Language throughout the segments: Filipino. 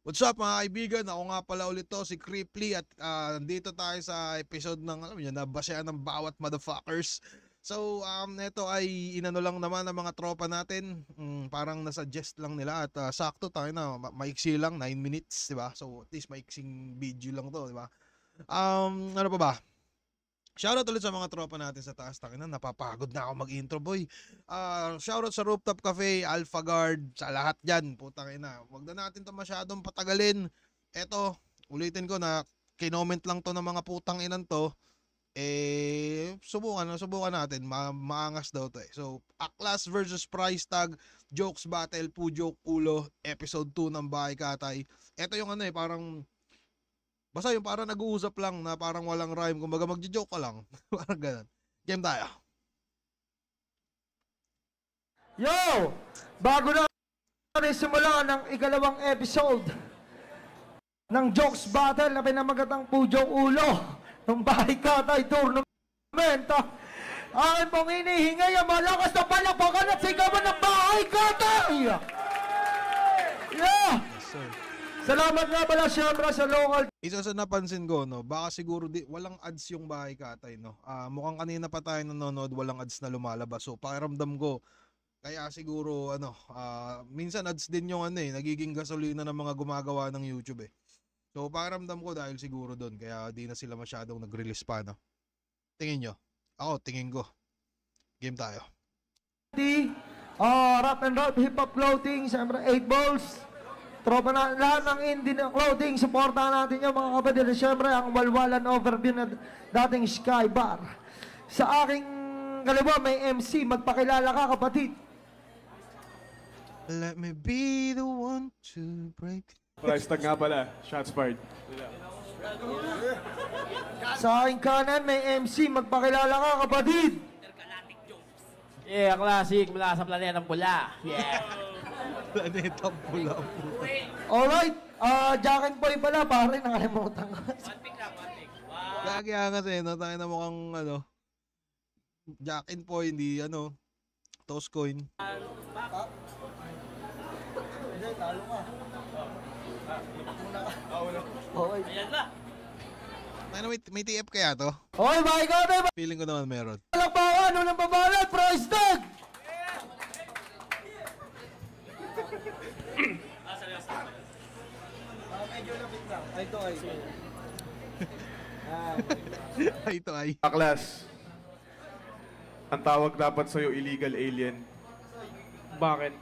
What's up mga kaibigan? Ako nga pala ulit to, si Cripply at nandito tayo sa episode ng alam niyo, nabasehan ng bawat motherfuckers. So, ito ay inano lang naman ng mga tropa natin. Parang nasuggest lang nila at sakto tayo na maiksi lang 9 minutes, 'di ba? So, at least maiksing video lang 'to, 'di ba? Ano pa ba? Shoutout ulit sa mga tropa natin sa taas. Takin na, napapagod na ako mag-intro, boy. Shoutout sa Rooftop Cafe, Alpha Guard, sa lahat dyan. Putang ina. Huwag na natin to masyadong patagalin. Eto, ulitin ko na kinoment lang to ng mga putang inan to. Subukan natin. Maangas daw to eh. So, Aklas versus Price Tag, Jokes Battle, Pujok Ulo, Episode 2 ng Bahay Katay. Eto yung ano eh, parang basta yung parang nag-uusap lang na parang walang rhyme. Kumbaga magjo-joke ka lang. Parang ganun. Game tayo. Yo! Bago na simula ng ikalawang episode ng Jokes Battle na pinamagatang Pujok Ulo ng Bahay Katay Tournament. Akin pong hinihingay ang malakas na palakpakan at sigawan ng Bahay Katay! Yeah! Yes, sir. Salamat nga pala siyempre sa local. Isa sa napansin ko, no, baka siguro walang ads yung Bahay Katay, no. Mukhang kanina pa tayo nanonood, walang ads na lumalabas. So, pakiramdam ko, kaya siguro, minsan ads din yung nagiging gasolina ng mga gumagawa ng YouTube, eh. So, pakiramdam ko dahil siguro doon, kaya di na sila masyadong nag-release pa, no. Tingin nyo? Ako, tingin ko. Game tayo. Rap and Rap Hip Hop Clothing, siyempre 8 balls. Tropa na lahat ng indie na clothing, supportahan natin yung mga kapatid. Siyempre, ang walwalan overview na dating Sky Bar. Sa aking kaliwa, may MC. Magpakilala ka, kapatid. Let me be the one to break. Price tag nga pala. Shots fired. Sa aking kanan, may MC. Magpakilala ka, kapatid. Yeah, classic mula sa planetang pula. Yeah. Planetang pula po. Alright, Jack and Boy pala, pare, nakalimutan ko. One pick. Wow. Lagi angas eh, no? Tayo na mukhang Jack and Poy, hindi toast coin. Talo ka. Okay. Ayan na. May TF kaya to? Okay, my God, Feeling ko naman meron. palakpakan, unang babalat, price tag! Medyo lapit lang. Ay, ito ay. Ito ay. Aklas. Ang tawag dapat sa'yo illegal alien. Bakit?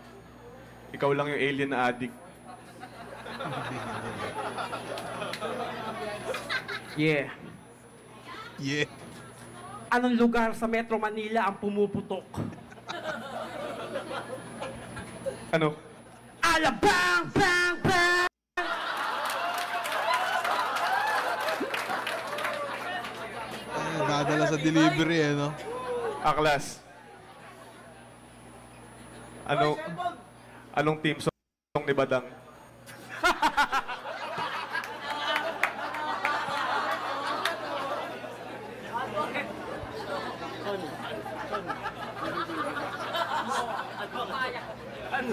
Ikaw lang yung alien na addict. Yeah. Yeah. Anong lugar sa Metro Manila ang pumuputok? Ano? Alabang! Bang! Bang! Dadala sa delivery eh, no? Aklas. Anong team song ni Badang?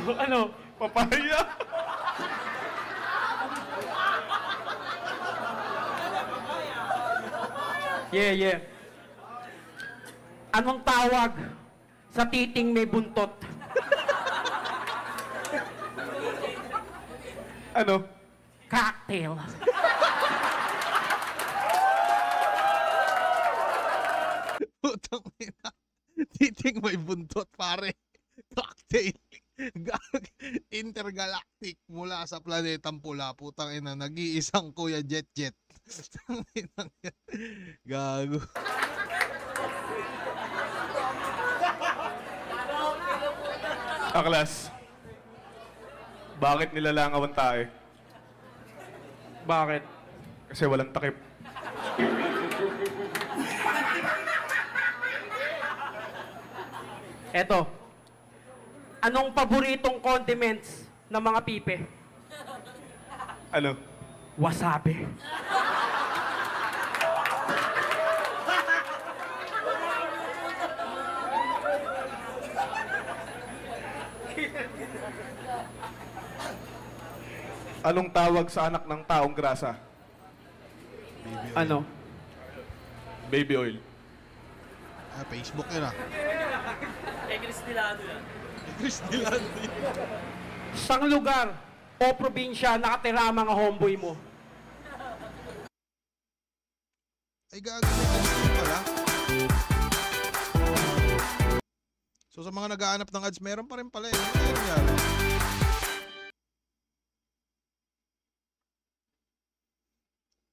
Ano? Papaya? Yeah. Anong tawag sa titing may buntot? Ano? Cocktail. Putang ina. Titing may buntot, pare. Cocktail. Intergalactic mula sa planetang pula. Putang ina, nag-iisang Kuya Jet. Gago. Aklas. Bakit nilalangawan tayo? Bakit? Kasi walang takip. Eto. Anong paboritong condiments ng mga pipe? Ano? Wasabi. Anong tawag sa anak ng taong grasa? Ano? Baby oil. Ah, Facebook yun ah. Chris Dilado yan. Chris Dilado yun. Sang lugar o probinsya nakatira ang mga homeboy mo? Ay, gagawin pala. So sa mga naghahanap ng ads, meron pa rin pala eh. Ano yan?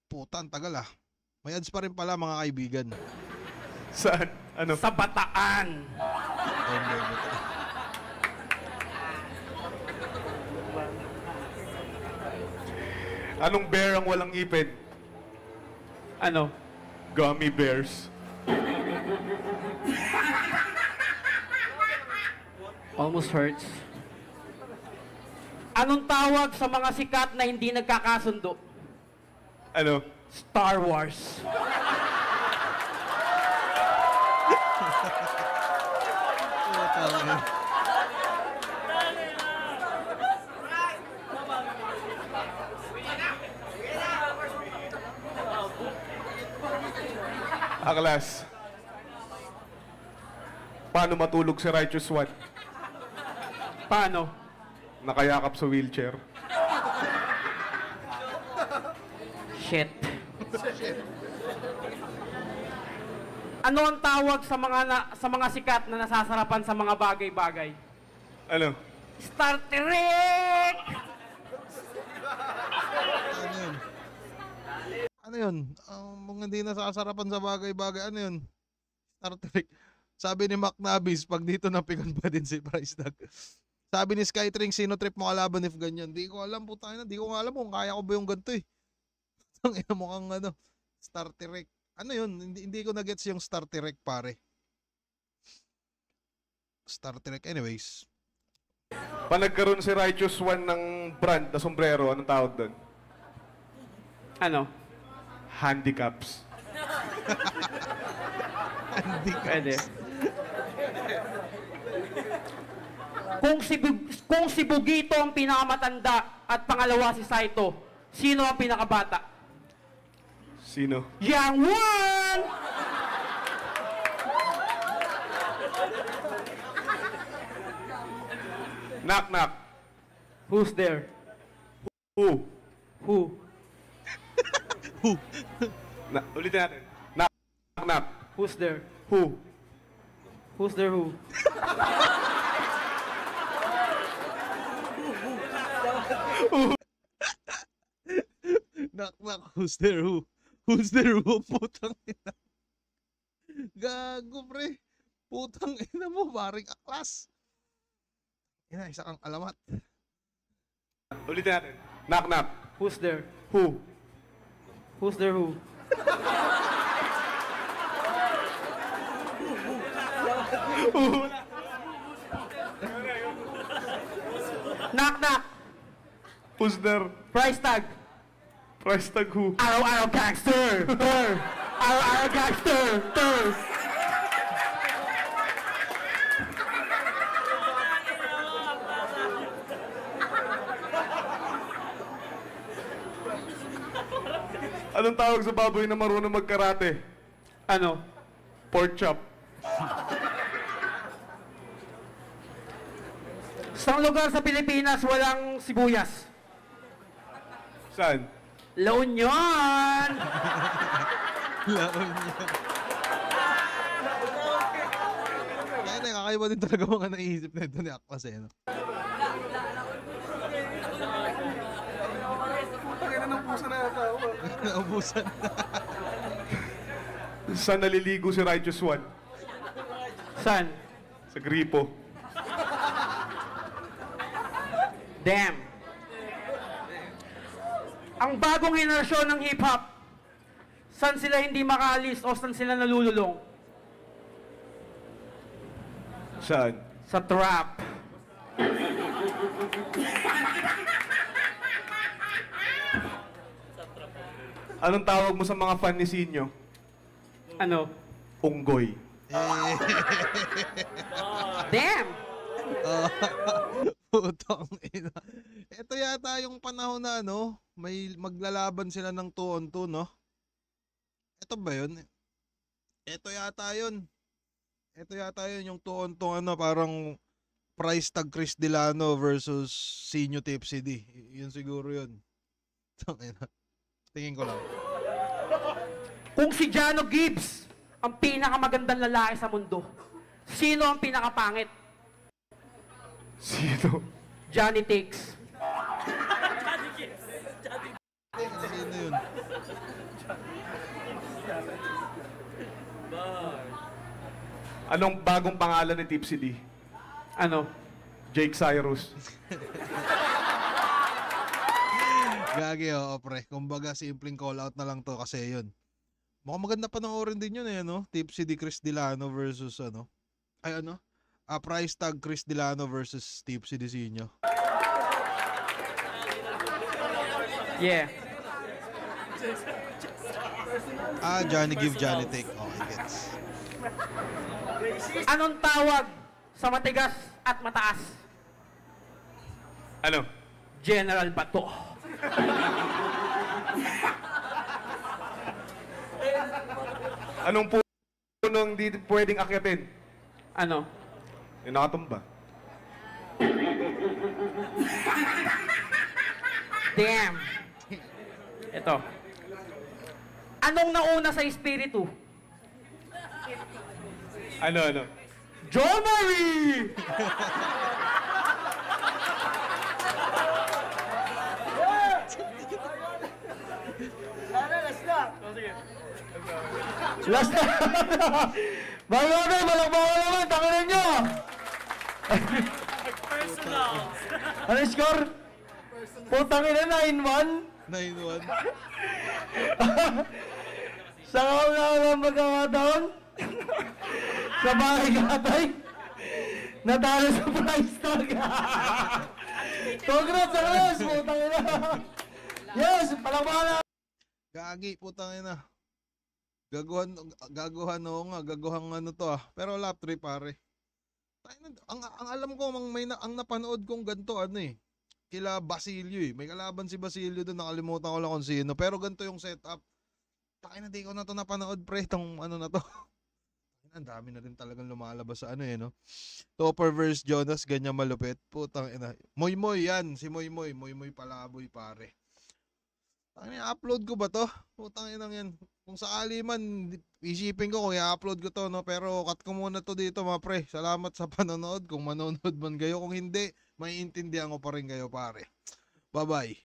Puta, ang tagal ah. May ads pa rin pala mga kaibigan. Saan? Ano? Sa Bataan. Anong bear ang walang ipin? Ano? Gummy bears. Almost hurts. Anong tawag sa mga sikat na hindi nagkakasundo? Ano? Star Wars. Aklas. Paano matulog si Righteous One? Paano? Nakayakap sa wheelchair. Shit. Ano ang tawag sa mga sikat na nasasarapan sa mga bagay-bagay? Ano? Star Trek! Ano yun? Ano yun? Mga hindi nasasarapan sa bagay-bagay. Ano yun? Star Trek. Sabi ni Mac Nabis, pag dito napigan pa din si Price Tag. Sabi ni Skytring, sino trip mo kalaban if ganyan? Di ko alam, puta na. Di ko nga alam kung kaya ko ba yung ganito eh. Ang ina mo kang ano, Star Trek. Ano yun? Hindi ko na-gets yung Star Trek, pare. Star Trek, anyways. Pa nagkaroon si Righteous One ng brand na sombrero, anong tawag doon? Ano? Handicaps. Pwede. Kung si Bugito ang pinakamatanda at pangalawa si Saito, sino ang pinakabata? Sino? Yang one! Knock knock. Who's there? Who? Who? Ulitin natin. Knock knock. Who's there? Who? Who's there who? Knock knock, who's there who? Who's there who? Putang ina. Gago pre. Putang ina mo, baring aklas. Ina, isa kang alamat. Ulitin natin. Knock knock. Who's there? Who? Who's there who? Knock knock. Who's there? Price tag. Price tag who? Araw araw gangster. Araw araw gangster. Anong tawag sa baboy na marunong magkarate? Ano? Pork chop. Sa lugar sa Pilipinas walang sibuyas. Saan? La Union! Laon niya. Kaya na, kakaiba din talaga mga naiisip na ito ni Aklas eh. No? Naubusan na. Saan naliligo si Righteous One? San? Sa gripo. Damn. Ang bagong henerasyon ng hip-hop, saan sila hindi makaalis o saan sila nalululong? Saan? Sa trap. Anong tawag mo sa mga fan ni Sinyo? Ano? Unggoy. Damn! Putang ina. Ito yata yung panahon na ano, may maglalaban sila ng 2 on 2, no? Ito ba yun? Ito yata yun. Ito yata yun yung 2 on 2 ano, parang price tag Chris Delano versus Sinyo Tipsy D. Yun siguro yun. Tangina. Tingin ko lang. Kung si Jano Gibbs ang pinakamagandang lalaki sa mundo, sino ang pinakapangit? Sino? Johnny Takes. Sino yun? Anong bagong pangalan ni Tipsy D? Ano? Jake Cyrus. Gagi, oo, pre. Kumbaga, simpleng call out na lang to kasi yun. Mukhang maganda panoorin din yun eh, no? Tipsy D Chris Delano versus ano? Ay, ano? Price tag Chris Delano versus Tipsy D Sinyo. Yeah. Johnny give, Johnny take. Okay, gets. Anong tawag sa matigas at mataas? Ano? General Bato. Anong punong di pwedeng akyatin? Ano? Yung nakatumba. Damn. Ito. Anong nauna sa espiritu? Ano? John Marie! Last na. Bago na, malakbakan naman, tanginan nyo. Personal. Ano yung score? Putang ina, 9-1. 9-1. Sa kauna ng magkakataon. Sa bahay katay. Natalo sa price tag. Congrats, putang ina. Yes, palakbakan na. Gagi, putang ina. Gaguhan ano to ah. Pero lap 3 pare. Ang alam ko, ang napanood kong ganito, ano eh. Kila Basilio eh. May kalaban si Basilio doon, nakalimutan ko lang kung sino. Pero ganito yung setup. Takin na, di ko na to napanood pre, tong ano na to. Ang dami na rin talagang lumalabas sa ano eh, no? Topper versus Jonas, ganyan malupit. Putang ina. Moy yan, si Moy Palaboy pare. Tangina, i-upload ko ba to? Putang ina yan. Kung sakali man, isipin ko kung i-upload ko to, no? Pero cut ko muna to dito, mga pre. Salamat sa panonood. Kung manonood man kayo, kung hindi, maiintindihan ko pa rin kayo, pare. Bye-bye.